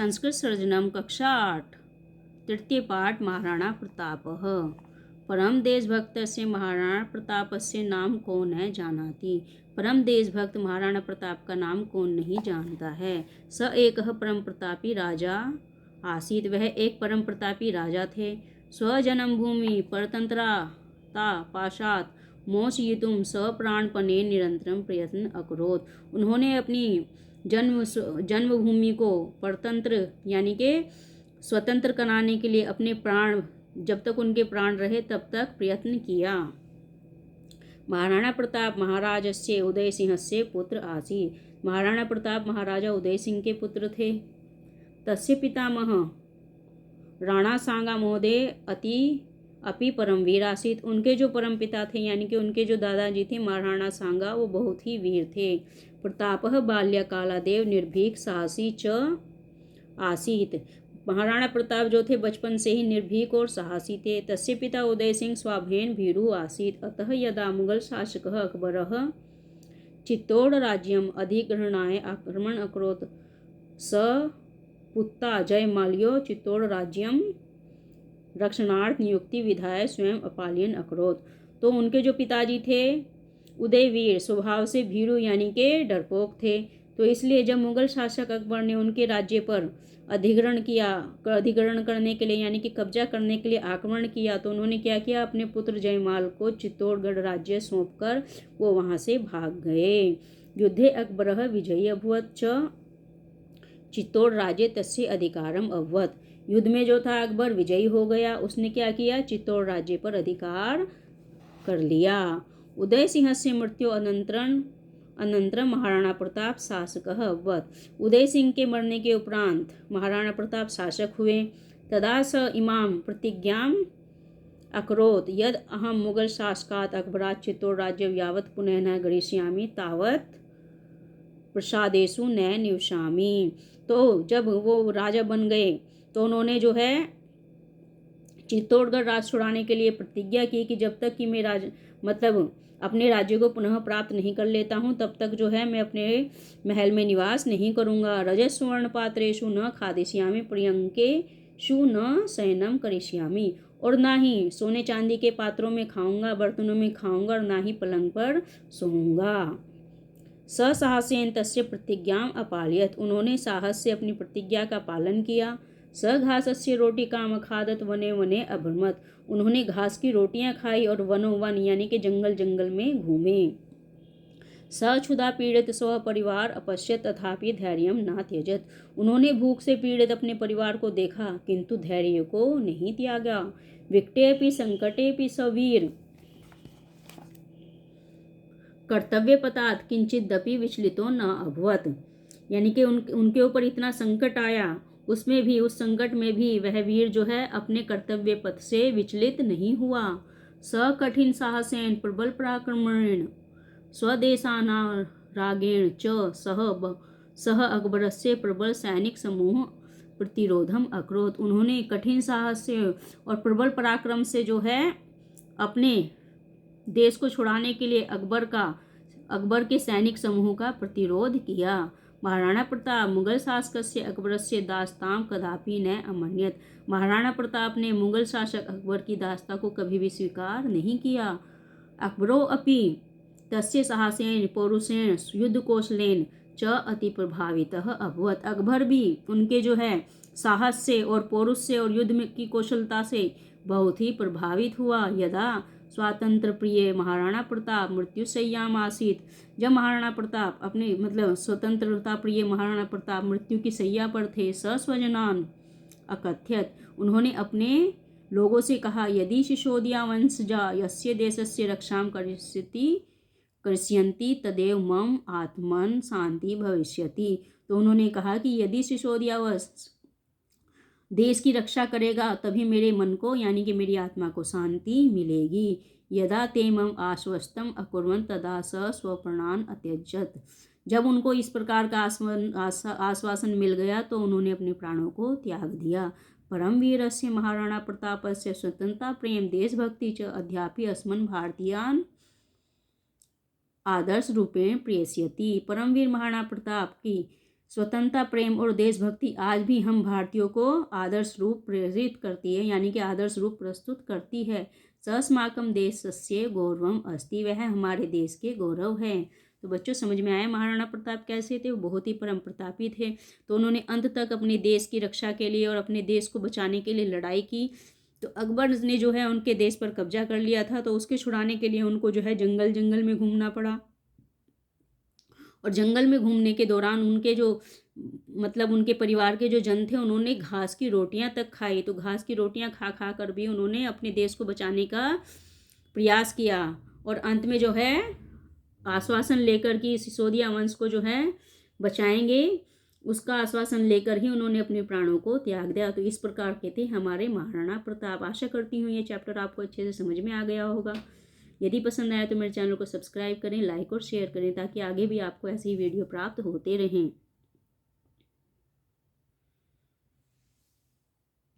संस्कृत सर्जनम कक्षा 8 तृतीय पाठ महाराणा प्रतापः। परम देशभक्तस्य महाराणा प्रतापस्य नाम को न जानाति। परम देशभक्त महाराणा प्रताप का नाम कौन नहीं जानता है। स एक परम प्रतापी राजा आसीत, वह एक परम प्रतापी राजा थे। स्वजन्मभूमि परतंत्रता पाशात मोचयितुम सप्राणपणे निरंतरम प्रयत्न अकरोत। उन्होंने अपनी जन्मभूमि को परतंत्र यानी कि स्वतंत्र कराने के लिए अपने प्राण, जब तक उनके प्राण रहे तब तक प्रयत्न किया। महाराणा प्रताप महाराजस्य उदय सिंहस्य पुत्र आसीत्। महाराणा प्रताप महाराजा उदय सिंह के पुत्र थे। तस्य पितामह राणा सांगा महोदय अपि परमवीर आसीत्। उनके जो परम पिता थे यानी कि उनके जो दादाजी थे महाराणा सांगा, वो बहुत ही वीर थे। प्रतापः बाल्यकालादेव निर्भीक साहसी च आसीत्। महाराणा प्रताप जो थे बचपन से ही निर्भीक और साहसी थे। तस्य पिता उदय सिंह स्वाभेन भीरु आसीत्। अतः यदा मुगल शासकः अकबरः चित्तौड़ राज्यम अधिग्रहणाय आक्रमण अकरोत्, स पुत्ता जयमाल्यो चित्तौड़ राज्यम रक्षणार्थ नियुक्ति विधाय स्वयं अपालियन अकरोत्। तो उनके जो पिताजी थे उदयवीर स्वभाव से भीरू यानी के डरपोक थे। तो इसलिए जब मुगल शासक अकबर ने उनके राज्य पर अधिग्रहण करने के लिए यानी कि कब्जा करने के लिए आक्रमण किया, तो उन्होंने क्या किया, अपने पुत्र जयमाल को चित्तौड़गढ़ राज्य सौंपकर वो वहाँ से भाग गए। युद्धे अकबरः विजयी अभवत् च चित्तौड़ राज्य तस्य अधिकारम अभवत्। युद्ध में जो था अकबर विजयी हो गया, उसने क्या किया, चित्तौड़ राज्य पर अधिकार कर लिया। उदय सिंहस्य मृत्यु अनंतरम महाराणा प्रताप शासकः अभवत्। उदय सिंह के मरने के उपरांत महाराणा प्रताप शासक हुए। तदा स इमाम प्रतिज्ञाम अकरोत् यद अहम मुगल शासकात् अकबरात् चित्तौड़ राज्य यावत् पुनः न गृह्णामि तावत् प्रसादेषु न निवसामि। तो जब वो राजा बन गए तो उन्होंने जो है चित्तौड़गढ़ राज्य छुड़ाने के लिए प्रतिज्ञा की कि जब तक कि मैं अपने राज्य को पुनः प्राप्त नहीं कर लेता हूँ तब तक जो है मैं अपने महल में निवास नहीं करूँगा। रजस्वर्ण पात्रेषु न खादिष्यामि प्रियंकेषु न शयनम करिष्यामि। और ना ही सोने चांदी के पात्रों में खाऊंगा, बर्तनों में खाऊंगा, और ना ही पलंग पर सोऊंगा। साहसेन तस्य प्रतिज्ञाम अपालयत। उन्होंने साहस से अपनी प्रतिज्ञा का पालन किया। स घासस्य रोटिकाम खादत वने वने अभ्रमत। उन्होंने घास की रोटियां खाई और वनों वन यानी कि जंगल जंगल में घूमे। स क्षुधा पीड़ित स्व परिवार अपश्यत तथापि धैर्यम न त्यजत। उन्होंने भूख से पीड़ित अपने परिवार को देखा किंतु धैर्य को नहीं त्यागा। विकटेपि संकटेपि सवीर कर्तव्य पतात किंचिदपि विचलितो न अभवत। यानी कि उनके ऊपर इतना संकट आया, उसमें भी, उस संकट में भी वह वीर जो है अपने कर्तव्य पथ से विचलित नहीं हुआ। स कठिन साहसेन प्रबल पराक्रमेण स्वदेशानारागेण च सह अकबरस्य प्रबल सैनिक समूह प्रतिरोधम अकरोत्। उन्होंने कठिन साहस से और प्रबल पराक्रम से जो है अपने देश को छुड़ाने के लिए अकबर के सैनिक समूह का प्रतिरोध किया। महाराणा प्रताप मुगल शासकस्य अकबरस्य दास्तां कदापि न अमन्यत। महाराणा प्रताप ने मुगल शासक अकबर की दास्ता को कभी भी स्वीकार नहीं किया। अकबरो अपि तस्य साहसेन पौरुषेण युद्धकौशलेन च अति प्रभावितः अभवत्। अकबर भी उनके जो है साहस से और पौरुष से और युद्ध की कौशलता से बहुत ही प्रभावित हुआ। यदा स्वातंत्र प्रिय महाराणा प्रताप मृत्युशय्याम आसीत्। जब महाराणा प्रताप अपने स्वतंत्रता प्रिय महाराणा प्रताप मृत्यु की शैया पर थे, स्वजनान अकथ्यत। उन्होंने अपने लोगों से कहा, यदि शिशोदिया वंशजा यस्य देशस्य रक्षां करिष्यन्ति तदेव मम आत्मन शांति भविष्यति। तो उन्होंने कहा कि यदि सिसोदिया वंश देश की रक्षा करेगा तभी मेरे मन को यानी कि मेरी आत्मा को शांति मिलेगी। यदा ते मम आश्वस्तम अकुर्वन् तदा स स्वप्राणान अत्यजत। जब उनको इस प्रकार का आश्वासन मिल गया तो उन्होंने अपने प्राणों को त्याग दिया। परमवीरस्य महाराणा प्रतापस्य स्वतंत्रता प्रेम देशभक्ति च अद्यापि अस्मन् भारतीयान् आदर्श रूपेण प्रेषयति। परमवीर महाराणा प्रताप की स्वतंत्रता, प्रेम और देशभक्ति आज भी हम भारतीयों को आदर्श रूप प्रेरित करती है, यानी कि आदर्श रूप प्रस्तुत करती है। सस्माकम देशस्य गौरवम अस्ति, वह हमारे देश के गौरव है। तो बच्चों समझ में आया महाराणा प्रताप कैसे थे? वो बहुत ही परम प्रतापी थे। तो उन्होंने अंत तक अपने देश की रक्षा के लिए और अपने देश को बचाने के लिए लड़ाई की। तो अकबर ने जो है उनके देश पर कब्जा कर लिया था, तो उसके छुड़ाने के लिए उनको जो है जंगल जंगल में घूमना पड़ा। और जंगल में घूमने के दौरान उनके जो मतलब उनके परिवार के जो जन थे उन्होंने घास की रोटियां तक खाई। तो घास की रोटियां खा खा कर भी उन्होंने अपने देश को बचाने का प्रयास किया। और अंत में जो है आश्वासन लेकर कि सिसोदिया वंश को जो है बचाएंगे, उसका आश्वासन लेकर ही उन्होंने अपने प्राणों को त्याग दिया। तो इस प्रकार के थे हमारे महाराणा प्रताप। आशा करती हूँ ये चैप्टर आपको अच्छे से समझ में आ गया होगा। यदि पसंद आया तो मेरे चैनल को सब्सक्राइब करें, लाइक और शेयर करें, ताकि आगे भी आपको ऐसी वीडियो प्राप्त होते रहें।